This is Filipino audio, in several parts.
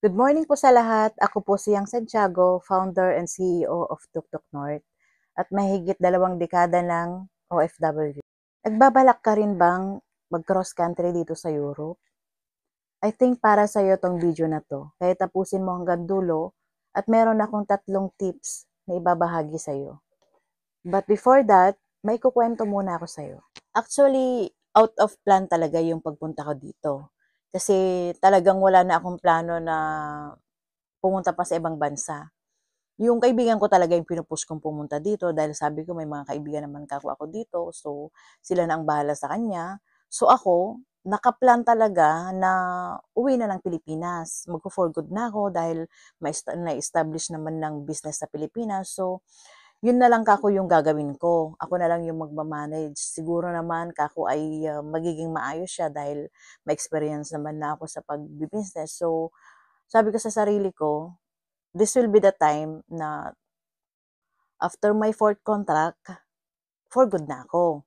Good morning po sa lahat. Ako po si Yang Santiago, founder and CEO of Tuktok North at mahigit 2 dekada ng OFW. Nagbabalak ka rin bang mag-cross country dito sa Europe? I think para sa iyo tong video na to. Kaya tapusin mo hanggang dulo at meron akong 3 tips na ibabahagi sa iyo. But before that, may kukwento muna ako sa iyo. Actually, out of plan talaga yung pagpunta ko dito. Kasi talagang wala na akong plano na pumunta pa sa ibang bansa. Yung kaibigan ko talaga yung pinupush kong pumunta dito dahil sabi ko may mga kaibigan naman ako dito, so sila na ang bahala sa kanya. So ako, nakaplan talaga na uwi na ng Pilipinas. Magpo-for good na ako dahil na-establish naman ng business sa Pilipinas. So, yun na lang kako yung gagawin ko. Ako na lang yung magmamanage. Siguro naman kako ay magiging maayos siya dahil may experience naman na ako sa pag-business. So, sabi ko sa sarili ko, this will be the time na after my 4th contract, for good na ako.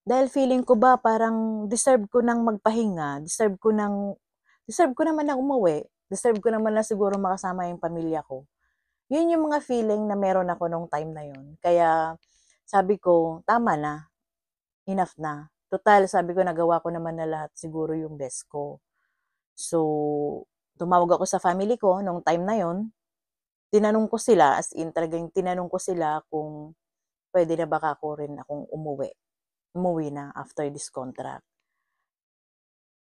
Dahil feeling ko ba parang deserve ko nang magpahinga, deserve ko naman na umuwi, deserve ko naman na siguro makasama yung pamilya ko. Yun yung mga feeling na meron ako nung time na yun. Kaya sabi ko, tama na, enough na. Total, sabi ko, nagawa ko naman na lahat siguro yung best ko. So, tumawag ako sa family ko nung time na yon. Tinanong ko sila, as in talagang tinanong ko sila kung pwede na baka ako rin akong umuwi. Umuwi na after this contract.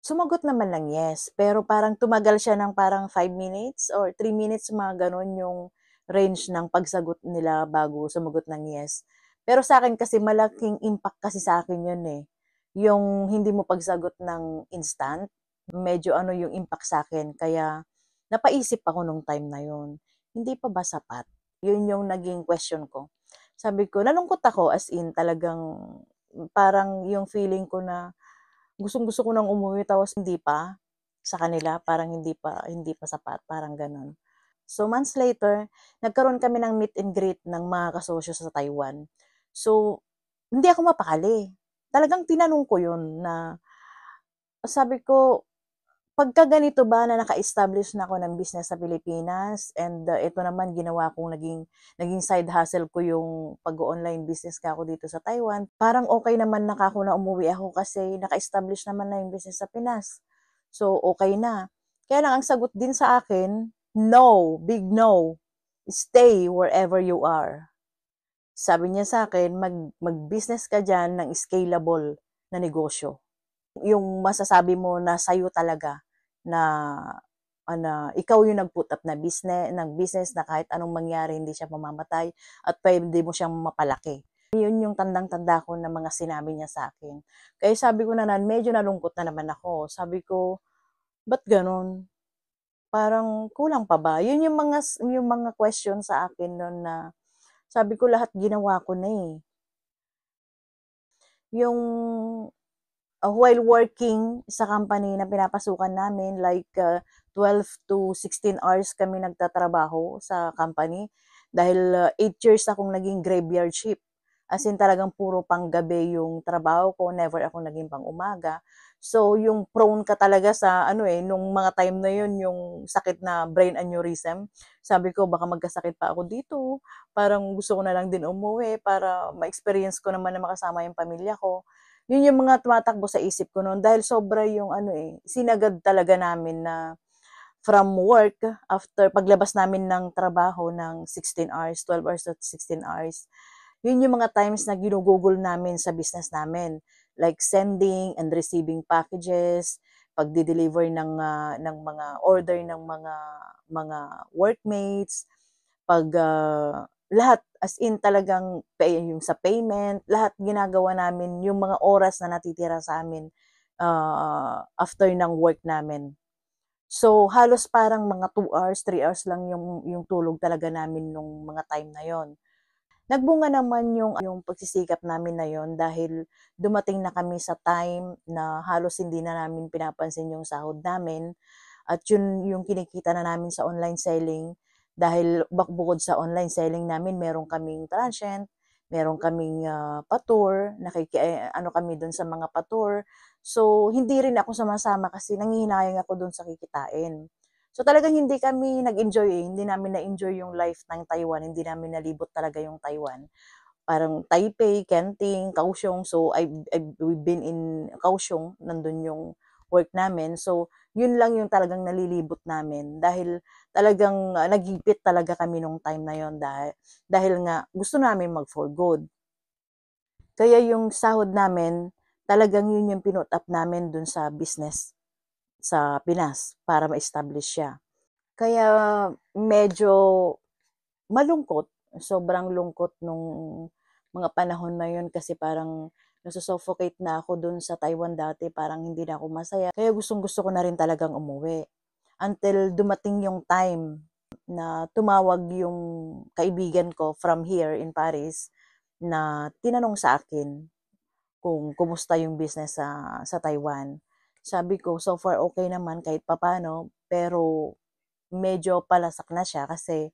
Sumagot naman ng yes, pero parang tumagal siya ng parang 5 minutes or 3 minutes, mga ganon yung range ng pagsagot nila bago sumagot ng yes. Pero sa akin kasi malaking impact kasi sa akin yun eh. Yung hindi mo pagsagot ng instant, medyo ano yung impact sa akin. Kaya napaisip ako nung time na yun. Hindi pa ba sapat? Yun yung naging question ko. Sabi ko, nalungkot ako as in talagang parang yung feeling ko na gustong-gusto ko nang umuwi tapos hindi pa sa kanila, parang hindi pa sapat, parang gano'n. So, months later, nagkaroon kami ng meet and greet ng mga kasosyo sa Taiwan. So, hindi ako mapakali. Talagang tinanong ko 'yun na sabi ko, "Pagka ganito ba na naka-establish na ako ng business sa Pilipinas and ito naman ginawa kong naging side hustle ko yung pag-o-online business ka ako dito sa Taiwan, parang okay naman na kako na umuwi ako kasi naka-establish naman na yung business sa Pinas. So, okay na." Kaya lang ang sagot din sa akin, "No, big no. Stay wherever you are." Sabi niya sa akin, mag-business ka diyan ng scalable na negosyo. Yung masasabi mo na sa'yo talaga na ikaw yung nag-put up na ng business na kahit anong mangyari hindi siya mamamatay at puwede mo siyang mapalaki. Yun yung tandang-tanda ko na mga sinabi niya sa akin. Kaya sabi ko na medyo nalungkot na naman ako. Sabi ko, "Ba't gano'n? Parang kulang pa ba?" Yun yung mga question sa akin nun na sabi ko lahat ginawa ko na, eh. Yung while working sa company na pinapasukan namin like 12 to 16 hours kami nagtatrabaho sa company dahil 8 years akong naging graveyard shift. As in talagang puro panggabi yung trabaho ko, never ako naging pang-umaga. So yung prone ka talaga sa nung mga time na yun yung sakit na brain aneurysm. Sabi ko baka magkasakit pa ako dito. Parang gusto ko na lang din umuwi para ma-experience ko naman na makasama yung pamilya ko. Yun yung mga tumatakbo sa isip ko no'n dahil sobra yung sinagad talaga namin na from work after paglabas namin ng trabaho ng 16 hours, 12 hours to 16 hours. Yun yung mga times na ginugugol namin sa business namin, like sending and receiving packages, pagde-deliver ng mga order ng mga workmates, lahat as in talagang yung sa payment, lahat ginagawa namin yung mga oras na natitira sa amin, after ng work namin. So, halos parang mga 2 hours, 3 hours lang yung tulog talaga namin nung mga time na yon. Nagbunga naman yung pagsisikap namin na yon dahil dumating na kami sa time na halos hindi na namin pinapansin yung sahod namin at yun yung kinikita na namin sa online selling dahil bukod sa online selling namin meron kaming transient, meron kaming pa-tour, ano kami dun sa mga pa-tour. So, hindi rin ako sumasama kasi nanghihinayang ako dun sa kikitain. So, talagang hindi kami nag-enjoy eh. Hindi namin na-enjoy yung life ng Taiwan. Hindi namin nalibot talaga yung Taiwan. Parang Taipei, Kenting, Kaohsiung. So, we've been in Kaohsiung. Nandun yung work namin. So, yun lang yung talagang nalilibot namin. Dahil talagang nagigpit talaga kami nung time na yon dahil nga gusto namin mag for good. Kaya yung sahod namin, talagang yun yung pinut up namin dun sa business sa Pinas para ma-establish siya. Kaya medyo malungkot, sobrang lungkot nung mga panahon na yun kasi parang nasusuffocate na ako dun sa Taiwan dati, parang hindi na ako masaya. Kaya gustong-gusto ko na rin talagang umuwi. Until dumating yung time na tumawag yung kaibigan ko from here in Paris na tinanong sa akin kung kumusta yung business sa Taiwan. Sabi ko, so far okay naman kahit papano, pero medyo palasak na siya kasi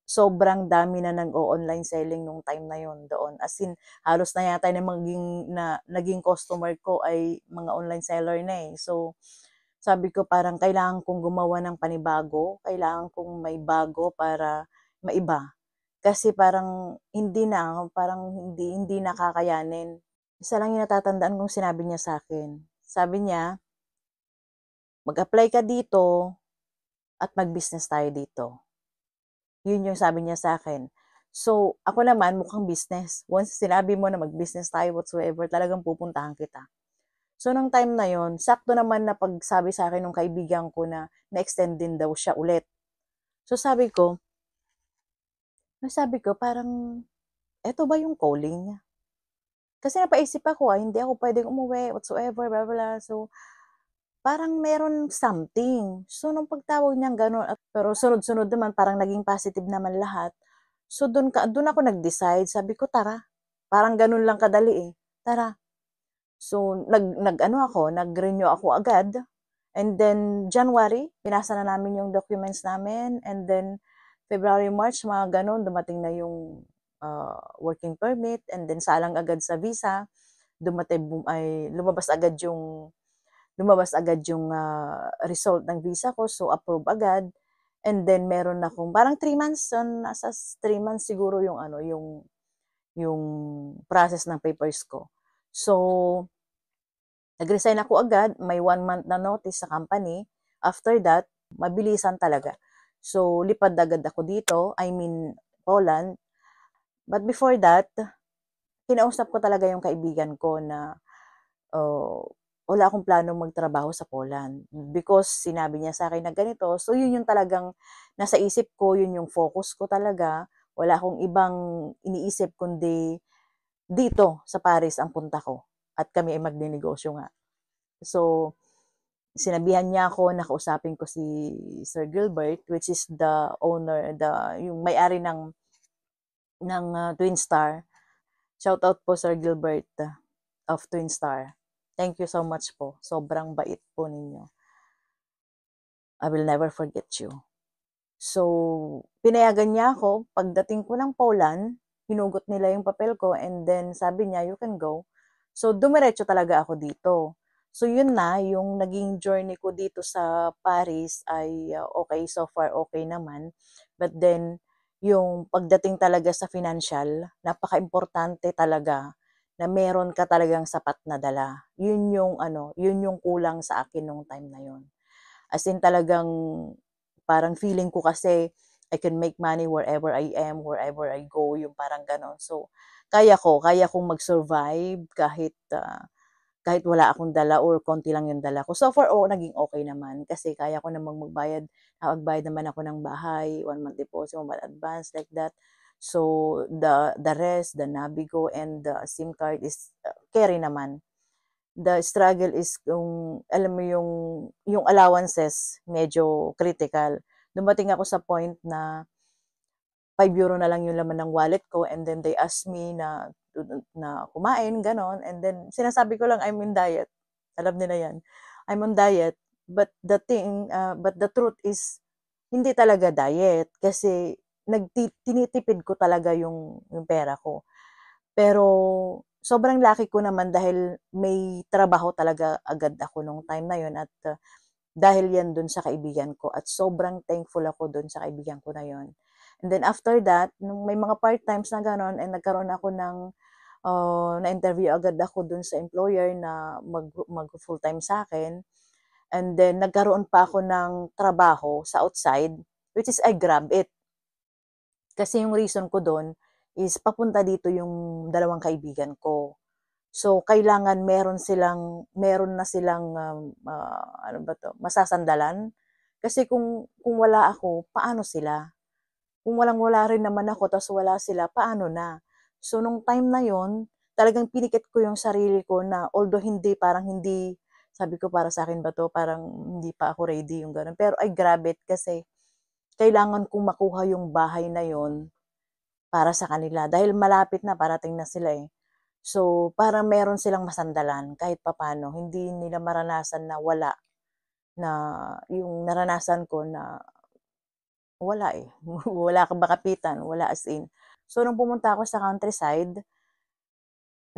sobrang dami na nag-o-online selling nung time na yon doon. As in, halos na yata naging customer ko ay mga online seller na eh. So, sabi ko parang kailangan kong gumawa ng panibago, kailangan kong may bago para maiba. Kasi parang hindi nakakayanin. Isa lang yung natatandaan kong sinabi niya sa akin. Sabi niya, mag-apply ka dito at mag-business tayo dito. Yun yung sabi niya sa akin. So, ako naman mukhang business. Once sinabi mo na mag-business tayo whatsoever, talagang pupuntahan kita. So, nung time na yon, sakto naman na pagsabi sa akin ng kaibigan ko na na-extend din daw siya ulit. So, sabi ko parang, eto ba yung calling? Kasi napaisip ako, hindi ako pwedeng umuwi whatsoever, blah, blah, blah. So, parang meron something. So, nung pagtawag niyang gano'n, pero sunod-sunod naman, parang naging positive naman lahat. So, dun ako nag-decide. Sabi ko, tara. Parang ganun lang kadali eh. Tara. So, nag-renew ako agad. And then, January, pinasa na namin yung documents namin. And then, February, March, mga ganun, dumating na yung working permit. And then, salang agad sa visa. Lumabas agad yung result ng visa ko. So, approve agad. And then, meron akong, parang 3 months, nasa 3 months siguro yung process ng papers ko. So, nag-resign ako agad, may 1 month na notice sa company. After that, mabilisan talaga. So, lipad agad ako dito, Poland. But before that, kinausap ko talaga yung kaibigan ko na wala akong planong magtrabaho sa Poland. Because sinabi niya sa akin na ganito, so yun yung talagang nasa isip ko, yun yung focus ko talaga. Wala akong ibang iniisip kundi dito sa Paris ang punta ko. At kami ay magninegosyo nga. So, sinabihan niya ako, nakausapin ko si Sir Gilbert, which is the owner, yung may-ari ng Twin Star. Shout out po Sir Gilbert of Twin Star. Thank you so much po. Sobrang bait po ninyo. I will never forget you. So, pinayagan niya ako. Pagdating ko ng Poland, hinugot nila yung papel ko and then sabi niya, you can go. So, dumiretso talaga ako dito. So, yun na, yung naging journey ko dito sa Paris ay okay, so far okay naman. But then, yung pagdating talaga sa financial, napaka-importante talaga na meron ka talagang sapat na dala. Yun yung kulang sa akin nung time na yun. As in talagang parang feeling ko kasi I can make money wherever I am, wherever I go, yung parang ganon. So, kaya kong mag-survive kahit wala akong dala or konti lang yung dala ko. So far, naging okay naman kasi kaya ko namang magbayad. Nakapagbayad naman ako ng bahay, 1 month deposit, 1 month advance, like that. So, the rest, the Navigo and the SIM card is carry naman. The struggle is kung alam mo yung allowances medyo critical. Dumating ako sa point na 5 euro na lang yung laman ng wallet ko and then they asked me na kumain, ganon. And then sinasabi ko lang I'm in diet. Alam nila yan. I'm on diet. But the truth is hindi talaga diet kasi tinitipid ko talaga yung pera ko. Pero sobrang lucky ko naman dahil may trabaho talaga agad ako nung time na yun at dahil yan dun sa kaibigan ko at sobrang thankful ako dun sa kaibigan ko na yun. And then after that, nung may mga part-times na gano'n and nagkaroon ako ng na-interview agad ako dun sa employer na mag-full-time sa akin. And then nagkaroon pa ako ng trabaho sa outside, which is I grab it. Kasi yung reason ko dun is papunta dito yung dalawang kaibigan ko. So, kailangan meron na silang, ano ba 'to, masasandalan. Kasi kung wala ako, paano sila? Kung walang-wala rin naman ako ta's wala sila, paano na? So, nung time na yon talagang pinikit ko yung sarili ko na although hindi sabi ko, "Para sa akin ba 'to?" Parang hindi pa ako ready, yung gano'n. Pero I grab it kasi kailangan kong makuha yung bahay na yon para sa kanila dahil malapit na, parating na sila, eh. So, para meron silang masandalan kahit papaano, hindi nila maranasan na wala, na yung naranasan ko na wala, eh, wala kang makapitan, wala as in. So, nung pumunta ako sa countryside,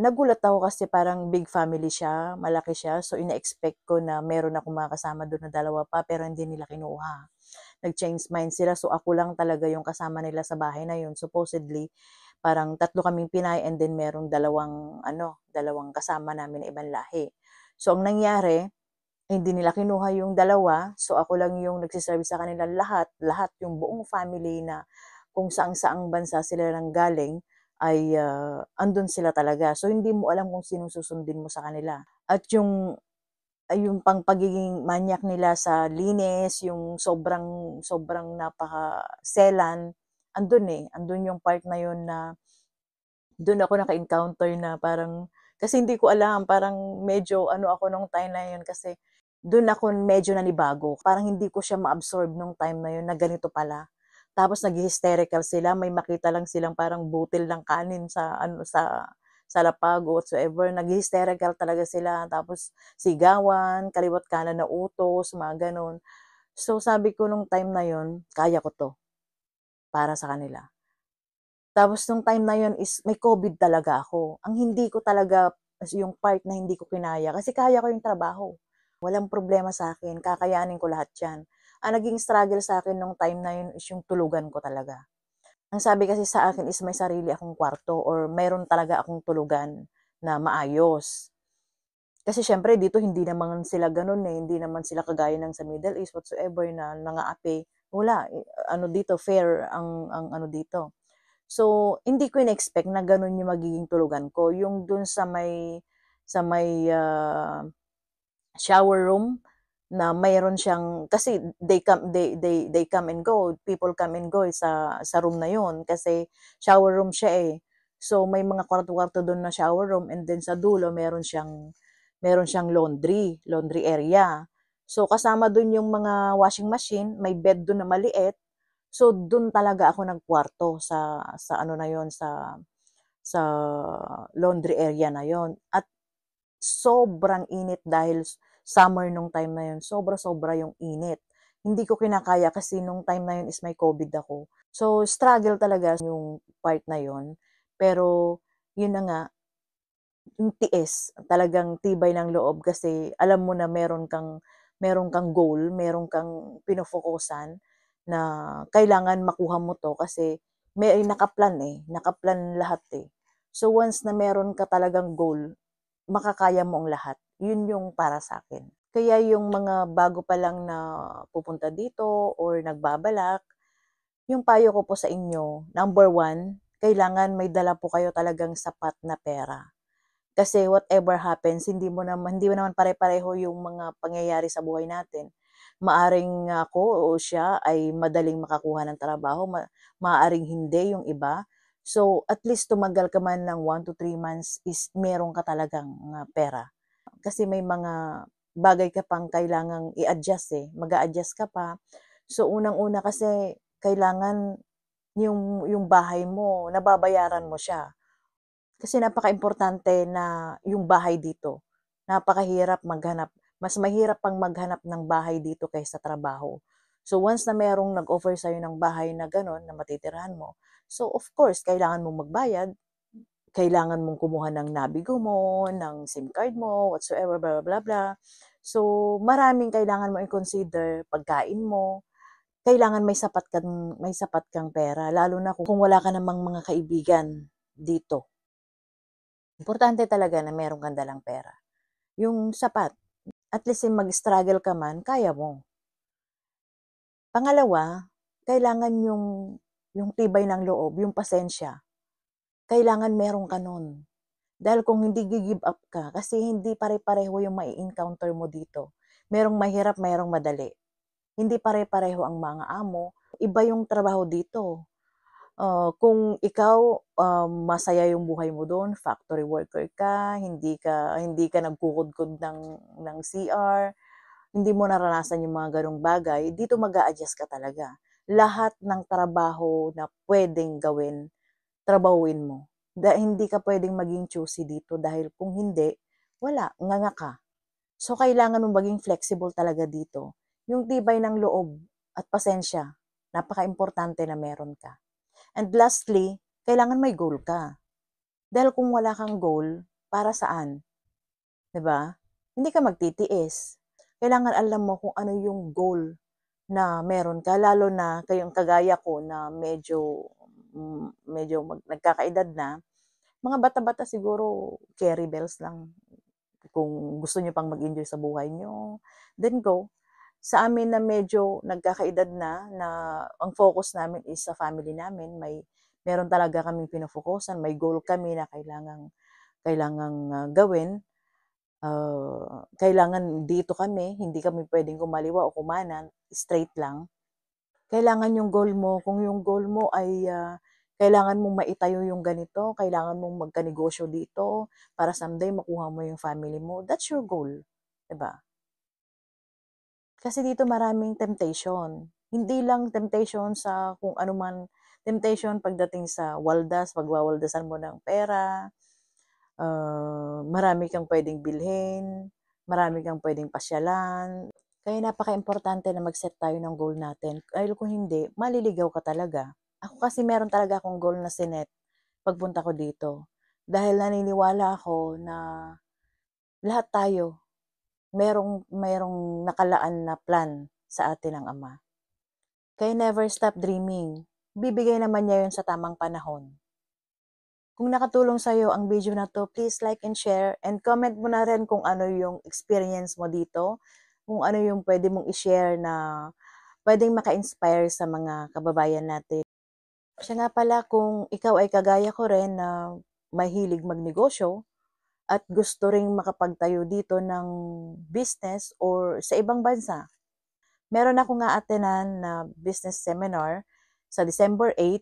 nagulat ako kasi parang big family siya, malaki siya. So, ina-expect ko na meron akong mga kasama dun na dalawa pa pero hindi nila kinuha. Nag-change mind sila so ako lang talaga yung kasama nila sa bahay na yun. Supposedly, parang 3 kaming Pinay and then merong dalawang kasama namin na ibang lahi. So, ang nangyari, hindi nila kinuha yung dalawa, so ako lang yung nagse-serve sa kanila lahat, lahat yung buong family na kung saang-saang bansa sila nanggaling ay, andun sila talaga. So, hindi mo alam kung sinong susundin mo sa kanila. At yung pagiging manyak nila sa linis, yung sobrang sobrang napakaselan, andun, eh. Andun yung part na yun na dun ako naka-encounter na parang kasi hindi ko alam, parang medyo ano ako nung time na yun kasi dun ako medyo nanibago. Parang hindi ko siya ma-absorb nung time na yun na ganito pala. Tapos naghi-hysterical sila, may makita lang silang parang butil ng kanin sa lapag o whatsoever, naghi-hysterical talaga sila. Tapos sigawan, kaliwa't kanan na utos, mga gano'n. So sabi ko nung time na yun, kaya ko 'to para sa kanila. Tapos nung time na yun is may COVID talaga ako. Ang hindi ko talaga yung part na hindi ko kinaya kasi kaya ko yung trabaho. Walang problema sa akin, kakayanin ko lahat 'yan. Ang naging struggle sa akin nung time na yun is yung tulugan ko talaga. Ang sabi kasi sa akin is may sarili akong kwarto or meron talaga akong tulugan na maayos. Kasi siyempre dito hindi naman sila gano'n, eh, hindi naman sila kagaya ng sa Middle East whatsoever na nangaapi. Wala, ano dito fair ang ano dito. So, hindi ko in-expect na gano'n yung magiging tulugan ko, yung dun sa may shower room na mayroon siyang kasi they come and go, people come and go sa room na yun kasi shower room siya, eh. So, may mga kwarto-kwarto dun na shower room and then sa dulo meron siyang laundry area. So, kasama dun yung mga washing machine, may bed dun na maliit. So, dun talaga ako nagkuwarto sa ano na yun, sa laundry area na yun at sobrang init dahil summer nung time na yun, sobra-sobra yung init. Hindi ko kinakaya kasi nung time na yun is may COVID ako. So, struggle talaga yung part na yun. Pero, yun na nga, yung tiis, talagang tibay ng loob kasi alam mo na meron kang goal, meron kang pino-fokusan na kailangan makuha mo 'to kasi may nakaplan, eh, nakaplan lahat, eh. So, once na meron ka talagang goal, makakaya mo ang lahat. Yun yung para sa'kin. Kaya yung mga bago pa lang na pupunta dito or nagbabalak, yung payo ko po sa inyo, number one, kailangan may dala po kayo talagang sapat na pera. Kasi whatever happens, hindi mo naman pare-pareho yung mga pangyayari sa buhay natin. Maaring ako o siya ay madaling makakuha ng trabaho, maaaring hindi yung iba. So, at least tumagal ka man ng 1 to 3 months is meron ka talagang pera. Kasi may mga bagay ka pang kailangang i-adjust, eh, mag-a-adjust ka pa. So, unang-una kasi kailangan yung bahay mo nababayaran mo siya. Kasi napakaimportante na yung bahay dito. Napakahirap maghanap. Mas mahirap pang maghanap ng bahay dito kaysa trabaho. So once na merong nag-offer sa'yo ng bahay na gano'n, na matitirahan mo, so of course kailangan mong magbayad, kailangan mong kumuha ng Navigo mo, ng SIM card mo, whatsoever, blah, blah, blah, blah. So, maraming kailangan mo i-consider, pagkain mo, kailangan may sapat kang pera, lalo na kung wala ka namang mga kaibigan dito. Importante talaga na meron kang dalang pera. Yung sapat, at least mag-struggle ka man, kaya mo. Pangalawa, kailangan yung tibay ng loob, yung pasensya. Kailangan meron ka nun. Dahil kung hindi gi-give up ka, kasi hindi pare-pareho yung mai-encounter mo dito. Merong mahirap, merong madali. Hindi pare-pareho ang mga amo. Iba yung trabaho dito. Kung ikaw masaya yung buhay mo doon, factory worker ka, hindi ka nagkukudkod ng CR, hindi mo naranasan yung mga ganong bagay, dito mag-a-adjust ka talaga. Lahat ng trabaho na pwedeng gawin, trabahuin mo. Hindi ka pwedeng maging choosy dito dahil kung hindi, wala, nganga ka. So, kailangan mong maging flexible talaga dito. Yung tibay ng loob at pasensya, napaka-importante na meron ka. And lastly, kailangan may goal ka. Dahil kung wala kang goal, para saan? 'Di ba? Hindi ka magtitiis. Kailangan alam mo kung ano yung goal na meron ka, lalo na kayong kagaya ko na medyo nagkakaedad na, mga bata-bata siguro carry bells lang. Kung gusto niyo pang mag-enjoy sa buhay niyo, then go. Sa amin na medyo nagkakaedad na ang focus namin is sa family namin, meron talaga kaming pino-focusan, may goal kami na kailangang gawin. Kailangan dito kami, hindi kami puwedeng kumaliwa o kumanan, straight lang. Kailangan yung goal mo, kung yung goal mo ay, kailangan mong maitayo yung ganito, kailangan mong magkanegosyo dito, para someday makuha mo yung family mo, that's your goal, 'di ba? Kasi dito maraming temptation. Hindi lang temptation sa kung ano man, temptation pagdating sa waldas, pagwawaldasan mo ng pera, marami kang puwedeng bilhin, marami kang puwedeng pasyalan. Kaya napakaimportante na mag-set tayo ng goal natin. Dahil kung hindi, maliligaw ka talaga. Ako kasi meron talaga akong goal na sinet pagpunta ko dito. Dahil naniniwala ako na lahat tayo merong nakalaan na plan sa atin ng Ama. Kaya never stop dreaming. Bibigay naman niya yun sa tamang panahon. Kung nakatulong sa'yo ang video na to, please like and share and comment mo na rin kung ano yung experience mo dito, kung ano yung pwede mong i-share na pwedeng maka-inspire sa mga kababayan natin. Siya nga pala, kung ikaw ay kagaya ko rin na mahilig magnegosyo at gusto ring makapagtayo dito ng business or sa ibang bansa, meron ako nga attenan na business seminar sa December 8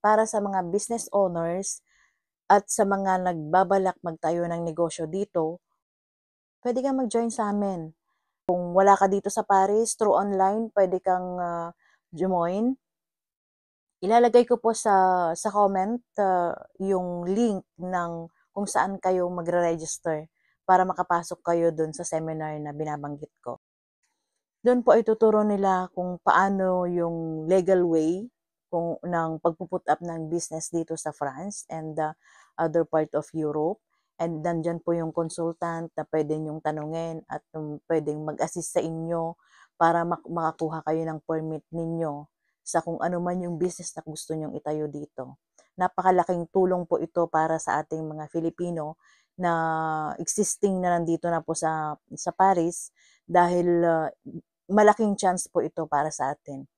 para sa mga business owners at sa mga nagbabalak magtayo ng negosyo dito. Pwede kang mag-join sa amin. Kung wala ka dito sa Paris, through online, pwede kang join. Ilalagay ko po sa comment yung link ng kung saan kayo magre-register para makapasok kayo dun sa seminar na binabanggit ko. Doon po ay tuturo nila kung paano yung legal way ng pagpuput up ng business dito sa France and the other part of Europe. And nandyan po yung consultant na pwede nyong tanungin at pwedeng mag-assist sa inyo para makakuha kayo ng permit ninyo sa kung ano man yung business na gusto nyong itayo dito. Napakalaking tulong po ito para sa ating mga Filipino na existing na nandito na po sa Paris dahil malaking chance po ito para sa atin.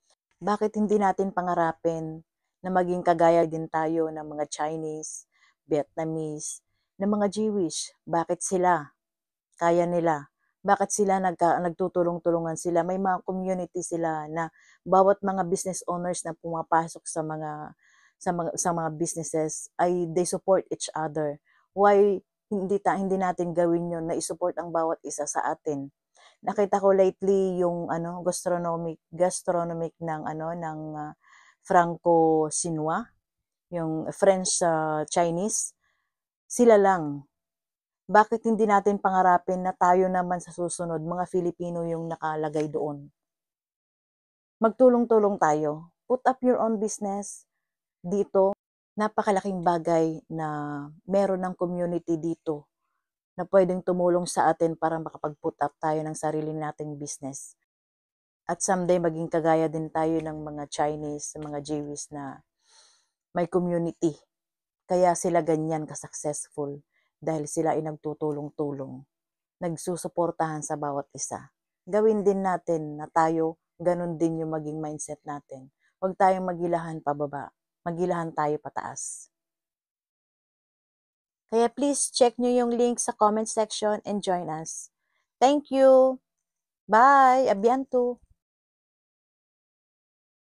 Bakit hindi natin pangarapin na maging kagaya din tayo ng mga Chinese, Vietnamese, ng mga Jewish? Bakit sila? Kaya nila. Bakit sila nagtutulong-tulungan sila? May mga community sila na bawat mga business owners na pumapasok sa mga businesses ay they support each other. Why hindi natin gawin 'yon na i-support ang bawat isa sa atin? Nakita ko lately yung gastronomic ng Franco-Sinoa, yung French Chinese, sila lang. Bakit hindi natin pangarapin na tayo naman sa susunod, mga Filipino yung nakalagay doon? Magtulong-tulong tayo. Put up your own business dito napakalaking bagay na meron ng community dito na pwedeng tumulong sa atin para makapag-put up tayo ng sarili nating business. At someday maging kagaya din tayo ng mga Chinese, mga Jewish na may community. Kaya sila ganyan ka-successful dahil sila ay nagtutulong-tulong, nagsusuportahan sa bawat isa. Gawin din natin na tayo, ganun din yung maging mindset natin. Huwag tayong magilahan pababa, magilahan tayo pataas. Kaya please check nyo yung link sa comment section and join us. Thank you! Bye! Abianto!